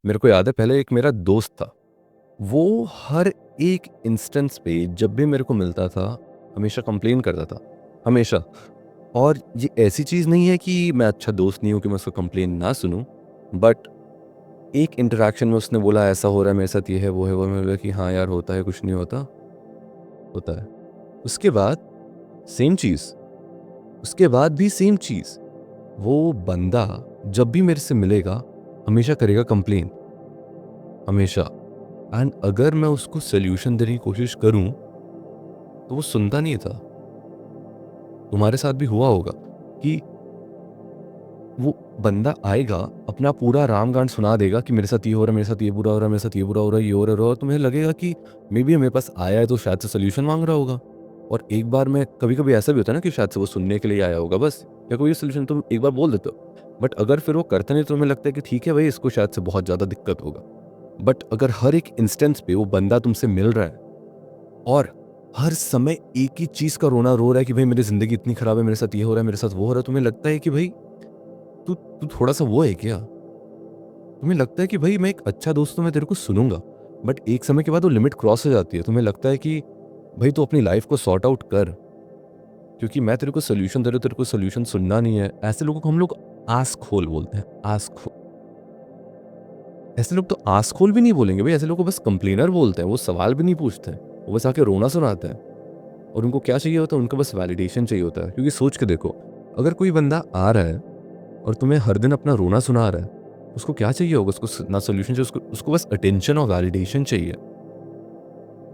मेरे को याद है पहले एक मेरा दोस्त था, वो हर एक इंस्टेंस पे जब भी मेरे को मिलता था, हमेशा कंप्लेन करता था, हमेशा। और ये ऐसी चीज़ नहीं है कि मैं अच्छा दोस्त नहीं हूँ कि मैं उसका कंप्लेन ना सुनूँ, बट एक इंटरैक्शन में उसने बोला ऐसा हो रहा है मेरे साथ, ये है वो है वो है, मैंने बोला कि हाँ यार होता है, कुछ नहीं होता, होता है। उसके बाद सेम चीज़, उसके बाद भी सेम चीज़, वो बंदा जब भी मेरे से मिलेगा हमेशा करेगा कंप्लेन, हमेशा। एंड अगर मैं उसको सोल्यूशन देने की कोशिश करूं तो वो सुनता नहीं था। तुम्हारे साथ भी हुआ होगा कि वो बंदा आएगा, अपना पूरा रामगान सुना देगा कि मेरे साथ ये हो रहा है, मेरे साथ ये बुरा हो रहा है, मेरे साथ ये बुरा हो रहा है, ये हो रहा है, और तुम्हें लगेगा कि मे बी मेरे पास आया है तो शायद से सोल्यूशन मांग रहा होगा। और एक बार में कभी कभी ऐसा भी होता है ना कि शायद से वो सुनने के लिए आया होगा बस, या कोई सोल्यूशन तुम एक बार बोल देते हो, बट अगर फिर वो करते नहीं तो तुम्हें लगता है कि ठीक है भाई, इसको शायद से बहुत ज़्यादा दिक्कत होगा। बट अगर हर एक इंस्टेंस पे वो बंदा तुमसे मिल रहा है और हर समय एक ही चीज का रोना रो रहा है कि भाई मेरी जिंदगी इतनी खराब है, मेरे साथ ये हो रहा है, मेरे साथ वो हो रहा है, तुम्हें लगता है कि भाई तू तू थोड़ा सा वो है क्या? तुम्हें लगता है कि भाई मैं एक अच्छा दोस्त हूं, मैं तेरे को सुनूंगा, बट एक समय के बाद वो लिमिट क्रॉस हो जाती है। तुम्हें लगता है कि भाई तू अपनी लाइफ को सॉर्ट आउट कर, क्योंकि मैं तेरे को सोल्यूशन दे रहा हूं, तेरे को सोल्यूशन सुनना नहीं है। ऐसे लोगों को हम लोग आस खोल बोलते हैं, आस खोल। ऐसे लोग तो आस खोल भी नहीं बोलेंगे भाई, ऐसे लोग को बस कंप्लेनर बोलते हैं। वो सवाल भी नहीं पूछते हैं, वो बस आके रोना सुनाते हैं। और उनको क्या चाहिए होता है? उनको बस वैलिडेशन चाहिए होता है। क्योंकि सोच के देखो, अगर कोई बंदा आ रहा है और तुम्हें हर दिन अपना रोना सुना रहा है, उसको क्या चाहिए होगा? उसको ना सोल्यूशन चाहिए, उसको उसको बस अटेंशन और वैलिडेशन चाहिए।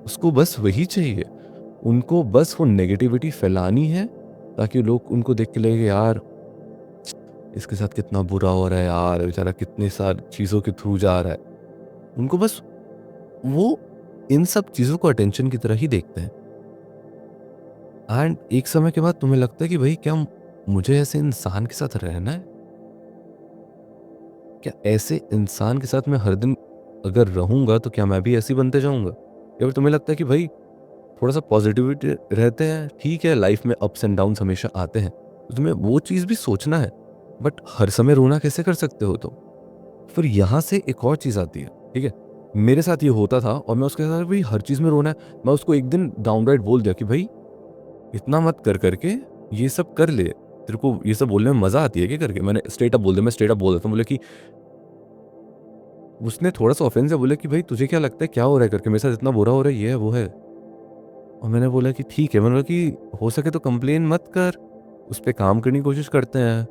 उसको बस वही चाहिए। उनको बस वो नेगेटिविटी फैलानी है ताकि लोग उनको देख के लगे यार इसके साथ कितना बुरा हो रहा है, यार बेचारा कितनी सारी चीज़ों के थ्रू जा रहा है। उनको बस वो इन सब चीज़ों को अटेंशन की तरह ही देखते हैं। एंड एक समय के बाद तुम्हें लगता है कि भाई क्या मुझे ऐसे इंसान के साथ रहना है? क्या ऐसे इंसान के साथ मैं हर दिन अगर रहूंगा तो क्या मैं भी ऐसे ही बनते जाऊंगा? या फिर तुम्हें लगता है कि भाई थोड़ा सा पॉजिटिविटी रहते हैं, ठीक है, लाइफ में अप्स एंड डाउन्स हमेशा आते हैं, तो तुम्हें वो चीज़ भी सोचना है, बट हर समय रोना कैसे कर सकते हो? तो फिर यहाँ से एक और चीज़ आती है, ठीक है? मेरे साथ ये होता था और मैं उसके साथ भाई हर चीज़ में रोना है। मैं उसको एक दिन डाउनराइट बोल दिया कि भाई इतना मत कर करके ये सब कर ले, तेरे को ये सब बोलने में मजा आती है क्या करके? मैंने स्ट्रेट अप बोल दिया, मैं स्ट्रेट अप बोल देता हूँ। बोले कि उसने थोड़ा सा ऑफेंस है, बोले कि भाई तुझे क्या लगता है क्या हो रहा है करके, मेरे साथ इतना बुरा हो रहा है, ये है वो है। और मैंने बोला कि ठीक है, मैंने बोला कि हो सके तो कंप्लेन मत कर, उस पर काम करने की कोशिश करते हैं।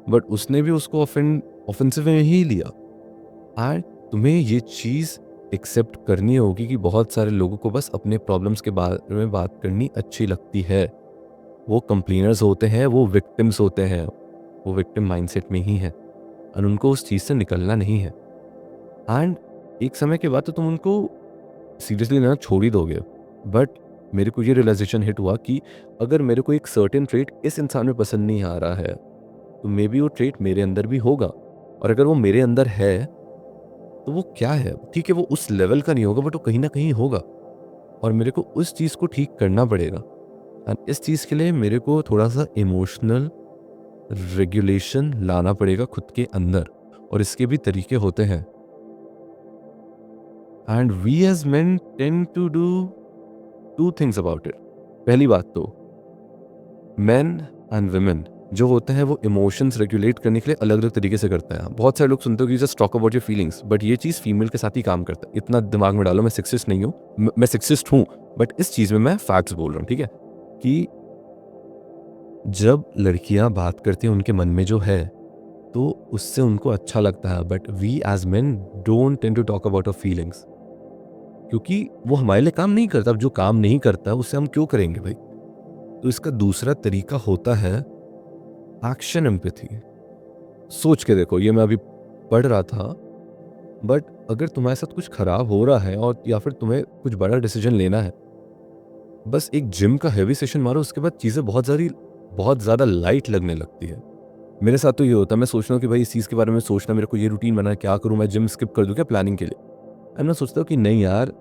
बट उसने भी उसको ऑफेंसिव में ही लिया। एंड तुम्हें ये चीज़ एक्सेप्ट करनी होगी कि बहुत सारे लोगों को बस अपने प्रॉब्लम्स के बारे में बात करनी अच्छी लगती है। वो कंप्लेनर्स होते हैं, वो विक्टिम्स होते हैं, वो विक्टिम माइंडसेट में ही है और उनको उस चीज़ से निकलना नहीं है। एंड एक समय के बाद तो तुम उनको सीरियसली लेना छोड़ ही दोगे। बट मेरे को ये रियलाइजेशन हिट हुआ कि अगर मेरे को एक सर्टेन ट्रेट इस इंसान में पसंद नहीं आ रहा है, तो मे बी वो ट्रेट मेरे अंदर भी होगा। और अगर वो मेरे अंदर है तो वो क्या है? ठीक है, वो उस लेवल का नहीं होगा, बट वो कहीं ना कहीं होगा और मेरे को उस चीज़ को ठीक करना पड़ेगा। एंड इस चीज़ के लिए मेरे को थोड़ा सा इमोशनल रेगुलेशन लाना पड़ेगा खुद के अंदर, और इसके भी तरीके होते हैं। And we as men tend to do two things about it. पहली बात तो मेन एंड वुमेन जो होते हैं वो इमोशंस रेगुलेट करने के लिए अलग अलग तरीके से करते हैं। बहुत सारे लोग सुनते हो कि just talk about your feelings, but ये चीज़ फीमेल के साथ ही काम करता है। इतना दिमाग में डालो, मैं सेक्सिस्ट नहीं हूँ, मैं सेक्सिस्ट हूँ, बट इस चीज़ में मैं फैक्ट्स बोल रहा हूँ, ठीक है? कि जब लड़कियां बात करती हैं उनके मन में जो है, तो उससे उनको अच्छा लगता है, but we as men don't tend to talk about our feelings, क्योंकि वो हमारे लिए काम नहीं करता। अब जो काम नहीं करता उससे हम क्यों करेंगे भाई? तो इसका दूसरा तरीका होता है एक्शन एम्पैथी। सोच के देखो, ये मैं अभी पढ़ रहा था, बट अगर तुम्हारे साथ कुछ खराब हो रहा है और या फिर तुम्हें कुछ बड़ा डिसीजन लेना है, बस एक जिम का हैवी सेशन मारो, उसके बाद चीज़ें बहुत ज़्यादा लाइट लगने लगती है। मेरे साथ तो ये होता है, मैं सोच रहा हूँ कि भाई इस चीज़ के बारे में सोचना, मेरे को ये रूटीन बनाना, क्या करूँ, मैं जिम स्किप कर दूँ क्या प्लानिंग के लिए? एंड मैं सोचता हूँ कि नहीं यार,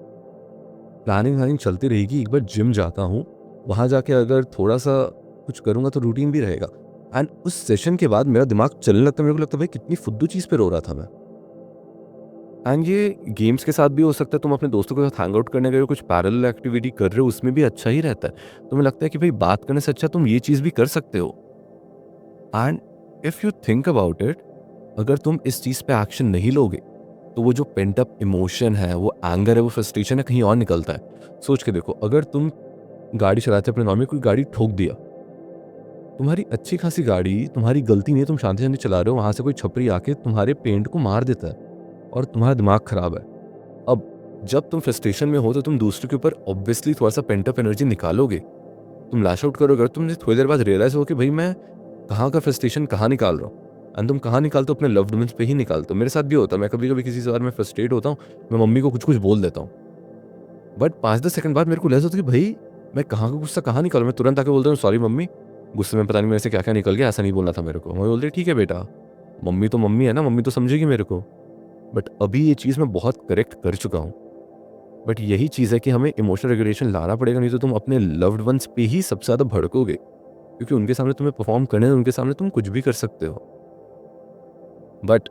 प्लानिंग चलती रहेगी, एक बार जिम जाता हूँ, वहाँ जाके अगर थोड़ा सा कुछ करूँगा तो रूटीन भी रहेगा। एंड उस सेशन के बाद मेरा दिमाग चलने लगता है, मेरे को लगता है भाई कितनी फुद्दू चीज़ पे रो रहा था मैं। एंड ये गेम्स के साथ भी हो सकता है, तुम अपने दोस्तों के साथ हैंग आउट करने गए हो, कुछ पैरेलल एक्टिविटी कर रहे हो, उसमें भी अच्छा ही रहता है। तुम्हें लगता है कि भाई बात करने से अच्छा तुम ये चीज़ भी कर सकते हो। And if you think about it, अगर तुम इस चीज़ पे एक्शन नहीं लोगे, तो वो जो पेंट अप इमोशन है, वो एंगर है, वो फ्रस्ट्रेशन है, कहीं और निकलता है। सोच के देखो, अगर तुम गाड़ी चलाते अपने नॉर्मल कोई गाड़ी ठोक दिया, तुम्हारी अच्छी खासी गाड़ी, तुम्हारी गलती नहीं है, तुम शांति-शांति चला रहे हो, वहाँ से कोई छपरी आके तुम्हारे पेंट को मार देता है और तुम्हारा दिमाग खराब है। अब जब तुम फ्रस्ट्रेशन में हो तो तुम दूसरे के ऊपर ऑब्वियसली थोड़ा-सा पेंट अप एनर्जी निकालोगे। तुम लैश आउट करोगे और तुमने थोड़ी देर बाद रियलाइज़ हो कि भई मैं कहाँ का फ्रस्ट्रेशन कहाँ निकाल रहा हूँ। एंड तुम कहाँ निकालते हो? अपने लव्ड वन्स पे ही निकालते हो। मेरे साथ भी होता है, मैं कभी-कभी किसी से अगर मैं फ्रस्ट्रेट होता हूँ, मैं मम्मी को कुछ-कुछ बोल देता हूँ। बट 5-10 सेकंड बाद मेरे को रियलाइज़ होता है कि भई मैं कहाँ का गुस्सा कहाँ निकालूँ? मैं तुरंत आके बोलता हूँ, सॉरी मम्मी, गुस्से में पता नहीं मेरे से क्या-क्या निकल गया, ऐसा नहीं बोलना था मेरे को। मम्मी बोलती है, ठीक है बेटा, मम्मी तो मम्मी है ना, मम्मी तो समझेगी मेरे को। बट अभी ये चीज़ मैं बहुत करेक्ट कर चुका हूँ। बट यही चीज़ है कि हमें इमोशनल रेगुलेशन लाना पड़ेगा, नहीं तो तुम अपने लव्ड वन्स पे ही सबसे ज़्यादा भड़कोगे। क्योंकि उनके सामने तुम्हें परफ़ॉर्म करना है, उनके सामने तुम कुछ भी कर सकते हो। बट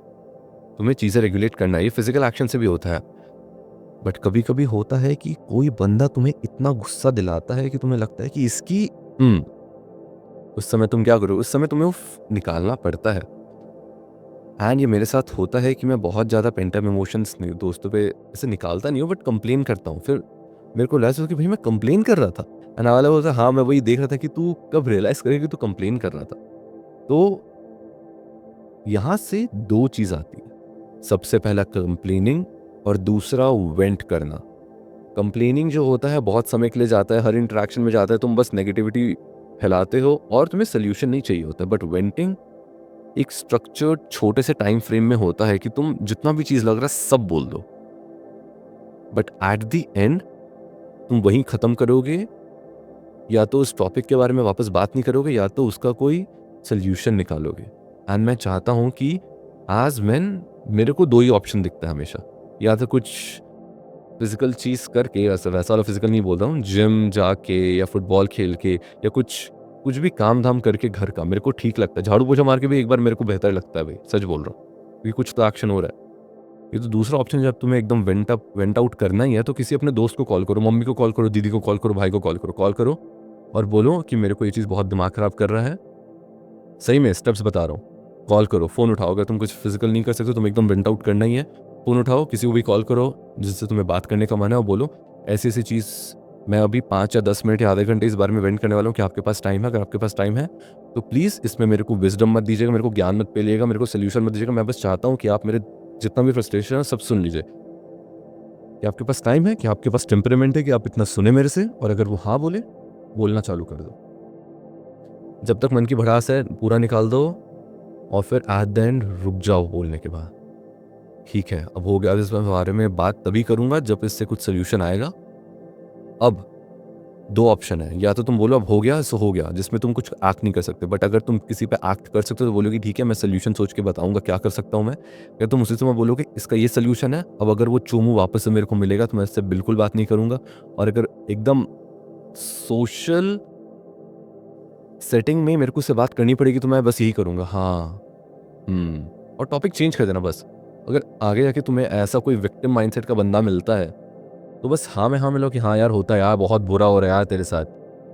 तुम्हें चीज़ें रेगुलेट करना है, ये फिज़िकल एक्शन से भी होता है। बट कभी-कभी होता है कि कोई बंदा तुम्हें इतना गुस्सा दिलाता है कि तुम्हें लगता है कि इसकी हुँ, उस समय तुम क्या करोगे? उस समय तुम्हें निकालना पड़ता है। एंड ये मेरे साथ होता है कि मैं बहुत ज़्यादा पेंट अप इमोशंस नहीं दोस्तों पे ऐसे निकालता नहीं हूँ, बट कंप्लेन करता हूँ। फिर मेरे को रियलाइज़ हुआ कि भाई मैं कंप्लेन कर रहा था। एंड वाला बोलता हाँ, मैं वही देख रहा था कि तू कब रियलाइज़ करेगा कि तू कंप्लेन कर रहा था। तो यहाँ से 2 चीज़ आती है। सबसे पहला कंप्लेनिंग और दूसरा वेंट करना। कंप्लेनिंग जो होता है बहुत समय के लिए जाता है, हर इंटरैक्शन में जाता है, तुम बस नेगेटिविटी फैलाते हो और तुम्हें सॉल्यूशन नहीं चाहिए होता। बट वेंटिंग एक स्ट्रक्चर्ड छोटे से टाइम फ्रेम में होता है कि तुम जितना भी चीज़ लग रहा है सब बोल दो। बट एट द एंड तुम वहीं ख़त्म करोगे, या तो उस टॉपिक के बारे में वापस बात नहीं करोगे, या तो उसका कोई सॉल्यूशन निकालोगे। एंड मैं चाहता हूँ कि एज़ मैन मेरे को 2 ही ऑप्शन दिखता है हमेशा। या तो कुछ फिज़िकल चीज़ करके, वैसा वैसा वाला फिज़िकल नहीं बोल रहा हूँ, जिम जाके या फुटबॉल खेल के या कुछ कुछ भी काम-धाम करके घर का मेरे को ठीक लगता है। झाड़ू-पोछा मार के भी एक बार मेरे को बेहतर लगता है भई, सच बोल रहा हूँ। क्योंकि कुछ तो एक्शन हो रहा है। ये तो दूसरा ऑप्शन, जब तुम्हें एकदम वेंट आउट करना ही है तो किसी अपने दोस्त को कॉल करो, मम्मी को कॉल करो, दीदी को कॉल करो, भाई को कॉल करो और बोलो कि मेरे को ये चीज़ बहुत दिमाग खराब कर रहा है। सही में स्टेप्स बता रहा हूँ। कॉल करो, फ़ोन उठाओ, अगर तुम कुछ फिज़िकल नहीं कर सकते, तुम्हें एकदम वेंट आउट करना ही है, फ़ोन उठाओ, किसी को भी कॉल करो जिससे तुम्हें बात करने का मन है और बोलो ऐसी-ऐसी चीज़ मैं अभी 5 या 10 मिनट या आधे घंटे इस बारे में वेंट करने वाला हूँ, क्या आपके पास टाइम है? अगर आपके पास टाइम है, तो प्लीज़ इसमें मेरे को विज़डम मत दीजिएगा, मेरे को ज्ञान मत पेलिएगा, मेरे को सॉल्यूशन मत दीजिएगा। मैं बस चाहता हूँ कि आप मेरे जितना भी फ्रस्ट्रेशन है सब सुन लीजिए। क्या आपके पास टाइम है? क्या आपके पास टेम्परामेंट है कि आप इतना सुने मेरे से? और अगर वो हाँ बोले, बोलना चालू कर दो। जब तक मन की भड़ास है पूरा निकाल दो और फिर एट द एंड रुक जाओ बोलने के बाद। ठीक है, अब हो गया, अब इस बारे में बात तभी करूँगा जब इससे कुछ सॉल्यूशन आएगा। अब 2 ऑप्शन है, या तो तुम बोलो अब हो गया सो हो गया, जिसमें तुम कुछ एक्ट नहीं कर सकते। बट अगर तुम किसी पे एक्ट कर सकते हो तो बोलोगे ठीक है, मैं सॉल्यूशन सोच के बताऊँगा क्या कर सकता हूँ मैं। या तुम उसी समय बोलोगे इसका ये सॉल्यूशन है, अब अगर वो चोमू वापस से मेरे को मिलेगा तो मैं इससे बिल्कुल बात नहीं करूँगा। और अगर एकदम सोशल सेटिंग में मेरे को उससे बात करनी पड़ेगी तो मैं बस यही करूँगा, हाँ, और टॉपिक चेंज कर देना बस। अगर आगे जाके तुम्हें ऐसा कोई विक्टिम माइंडसेट का बंदा मिलता है, तो बस हाँ में हाँ मिलाओ कि हाँ यार होता है यार, बहुत बुरा हो रहा है यार तेरे साथ।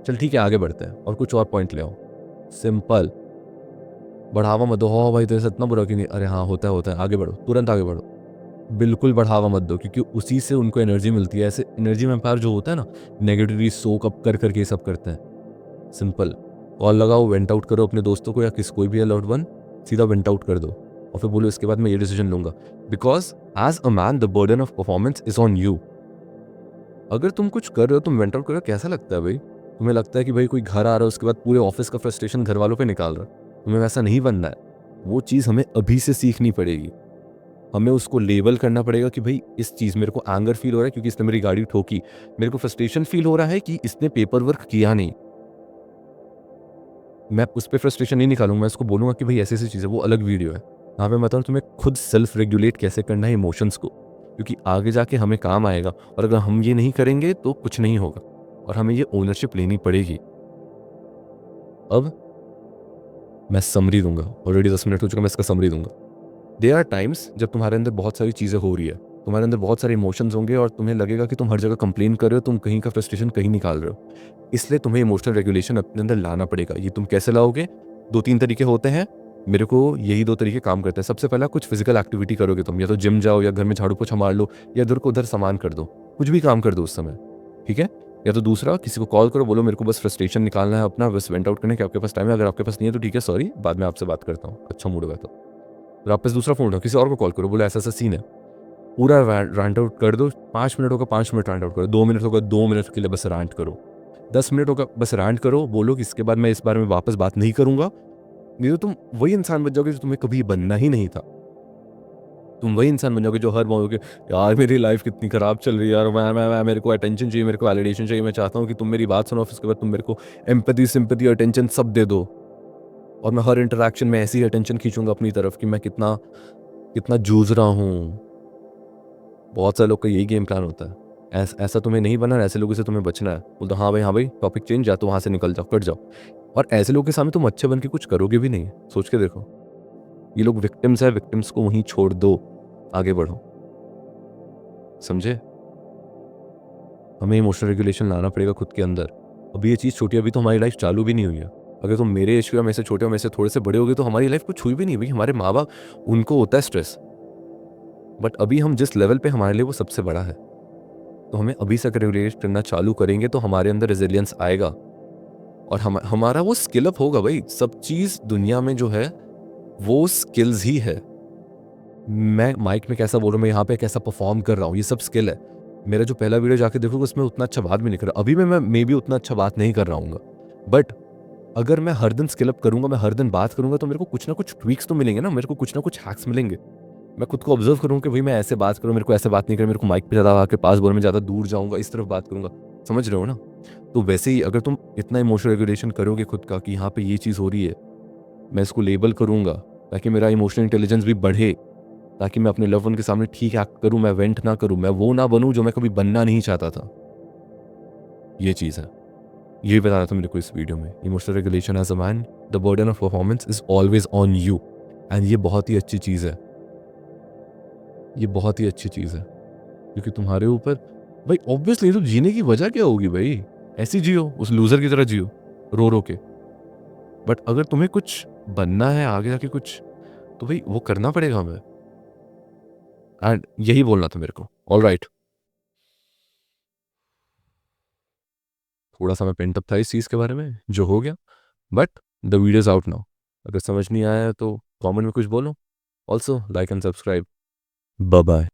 चल ठीक है, आगे बढ़ते हैं और कुछ और पॉइंट ले आओ। सिंपल, बढ़ावा मत दो, "हाँ भाई तेरे साथ इतना बुरा क्यों नहीं?" अरे हाँ, होता है, आगे बढ़ो, तुरंत आगे बढ़ो। बिल्कुल बढ़ावा मत दो, क्योंकि उसी से उनको एनर्जी मिलती है। ऐसे एनर्जी वैम्पायर जो होता है ना, नेगेटिवली सोक अप कर के ये सब करते हैं। सिंपल, कॉल लगाओ, वेंट आउट करो अपने दोस्तों को या कोई भी है लव्ड वन, सीधा वेंट आउट कर दो और फिर बोलो इसके बाद मैं ये डिसीजन लूंगा। Because as a man the burden of performance is on you. अगर तुम कुछ कर रहे हो, तुम वेंट आउट कर रहे हो, कैसा लगता है भाई? तुम्हें लगता है कि भाई कोई घर आ रहा है उसके बाद पूरे ऑफिस का फ्रस्ट्रेशन घर वालों पे निकाल रहा है। तुम्हें वैसा नहीं बनना है। वो चीज़ हमें अभी से सीखनी पड़ेगी। हमें उसको लेबल करना पड़ेगा कि भाई इस चीज़ मेरे को एंगर फील हो रहा है क्योंकि इसने मेरी गाड़ी ठोकी। मेरे को फ्रस्ट्रेशन फील हो रहा है कि इसने पेपर वर्क किया नहीं। मैं उस पे फ्रस्ट्रेशन नहीं निकालूंगा, मैं उसको बोलूंगा कि भाई ऐसी-ऐसी चीज़ है, वो अलग वीडियो है। यहाँ पे मैं बताऊँ तुम्हें खुद सेल्फ रेगुलेट कैसे करना है इमोशंस को, क्योंकि आगे जाके हमें काम आएगा और अगर हम ये नहीं करेंगे तो कुछ नहीं होगा और हमें ये ओनरशिप लेनी पड़ेगी। अब मैं समरी दूंगा, ऑलरेडी 10 मिनट हो चुका, मैं इसका समरी दूंगा। देयर आर टाइम्स जब तुम्हारे अंदर बहुत सारी चीज़ें हो रही है, तुम्हारे अंदर बहुत सारे इमोशंस होंगे और तुम्हें लगेगा कि तुम हर जगह कंप्लेन कर रहे हो, तुम कहीं का फ्रस्ट्रेशन कहीं निकाल रहे हो। इसलिए तुम्हें इमोशनल रेगुलेशन अपने अंदर लाना पड़ेगा। ये तुम कैसे लाओगे? 2-3 तरीके होते हैं। मेरे को यही 2 तरीके काम करते हैं। सबसे पहला, कुछ फिजिकल एक्टिविटी करोगे तुम, या तो जिम जाओ या घर में झाड़ू-पोछा मार लो या इधर को उधर सामान कर दो। कुछ भी काम कर दो उस समय, ठीक है? या तो दूसरा, किसी को कॉल करो, बोलो मेरे को बस फ्रस्ट्रेशन निकालना है अपना, बस वेंट आउट करने के आपके पास टाइम है? अगर आपके पास नहीं है तो ठीक है, सॉरी, बाद में आपसे बात करता हूँ, अच्छा मूड होगा तो। फिर आप पास दूसरा फ़ोन उठाओ, किसी और को कॉल करो, बोलो ऐसा-ऐसा सीन है। पूरा रैंट आउट कर दो। 5 मिनट होगा 5 मिनट रैंट आउट करो, 2 मिनट होगा 2 मिनट के लिए बस रैंट करो, 10 मिनट होगा बस रैंट करो, बोलो कि इसके बाद मैं इस बारे में वापस बात नहीं करूंगा। नहीं तो तुम वही इंसान बन जाओगे जो तुम्हें कभी बनना ही नहीं था। तुम वही इंसान बन जाओगे जो हर बोलोगे, यार मेरी लाइफ कितनी खराब चल रही है यार, मैं मेरे को अटेंशन चाहिए, मेरे को वैलिडेशन चाहिए, मैं चाहता हूँ कि तुम मेरी बात सुनो, फिर उसके बाद तुम मेरे को एम्पैथी, सिंपैथी, अटेंशन सब दे दो। और मैं हर इंटरेक्शन में ऐसी अटेंशन खींचूंगा अपनी तरफ कि मैं कितना कितना जूझ रहा हूँ। बहुत सारे लोग का यही गेम प्लान होता है। ऐसा तुम्हें नहीं बनना है, ऐसे लोगों से तुम्हें बचना है। बोलते हाँ भाई, टॉपिक चेंज, या तो वहाँ से निकल जाओ, कट जाओ। और ऐसे लोगों के सामने तुम अच्छे बन के कुछ करोगे भी नहीं। सोच के देखो, ये लोग विक्टिम्स है, विक्टिम्स को वहीं छोड़ दो, आगे बढ़ो। समझे? हमें इमोशनल रेगुलेशन लाना पड़ेगा खुद के अंदर। अभी ये चीज़ छोटी, अभी तो हमारी लाइफ चालू भी नहीं हुई है। अगर तुम मेरे एज के, मेरे से छोटे हो, मेरे से थोड़े से बड़े हो गए, तो हमारी लाइफ कुछ हुई भी नहीं। भाई हमारे माँ बाप, उनको होता है स्ट्रेस, बट अभी हम जिस लेवल पे, हमारे लिए वो सबसे बड़ा है। तो हमें अभी से रेगुलेट करना चालू करेंगे तो हमारे अंदर रेजिलियंस आएगा और हमारा वो स्किल अप होगा। भाई सब चीज़ दुनिया में जो है वो स्किल्स ही है। मैं माइक में कैसा बोल रहा हूँ, मैं यहाँ पे कैसा परफॉर्म कर रहा हूँ, ये सब स्किल है। मेरा जो पहला वीडियो जाके देखोगे उसमें उतना अच्छा बात भी नहीं कर रहा। अभी मैं मे भी उतना अच्छा बात नहीं कर रहा हूँ, बट अगर मैं हर दिन स्किल अप करूंगा, मैं हर दिन बात करूंगा, तो मेरे को कुछ ना कुछ ट्वीक्स तो मिलेंगे ना, मेरे को कुछ ना कुछ हैक्स मिलेंगे। मैं खुद को ऑब्जर्व करूँ कि भाई मैं ऐसे बात करूँ, मेरे को ऐसे बात नहीं करनी, मेरे को माइक पे ज़्यादा आके पास बोलने में ज़्यादा दूर जाऊँगा, इस तरफ बात करूँगा। समझ रहे हो ना? तो वैसे ही अगर तुम इतना इमोशनल रेगुलेशन करोगे खुद का कि यहाँ पे ये चीज़ हो रही है, मैं इसको लेबल करूँगा ताकि मेरा इमोशनल इंटेलिजेंस भी बढ़े, ताकि मैं अपने लव्ड वन के सामने ठीक एक्ट करूँ, मैं वेंट ना करूँ, मैं वो ना बनूँ जो मैं कभी बनना नहीं चाहता था। ये चीज़ है। यही बताना था मेरे को इस वीडियो में। Emotional regulation as a man, the burden of performance is always on you. And ये बहुत ही अच्छी चीज़ है। ये बहुत ही अच्छी चीज़ है। क्योंकि तुम्हारे ऊपर, भाई ऑब्वियसली, तो जीने की वजह क्या होगी भाई? ऐसी जियो, उस लूज़र की तरह जियो, रो के। बट अगर तुम्हें कुछ बनना है आगे जाके कुछ, तो भाई वो करना पड़ेगा हमें। एंड यही बोलना था मेरे को। ऑलराइट, थोड़ा सा मैं पेंट अप था इस चीज़ के बारे में, जो हो गया। But the video is out now. अगर समझ नहीं आया तो कमेंट में कुछ बोलो। Also like and subscribe. Bye bye.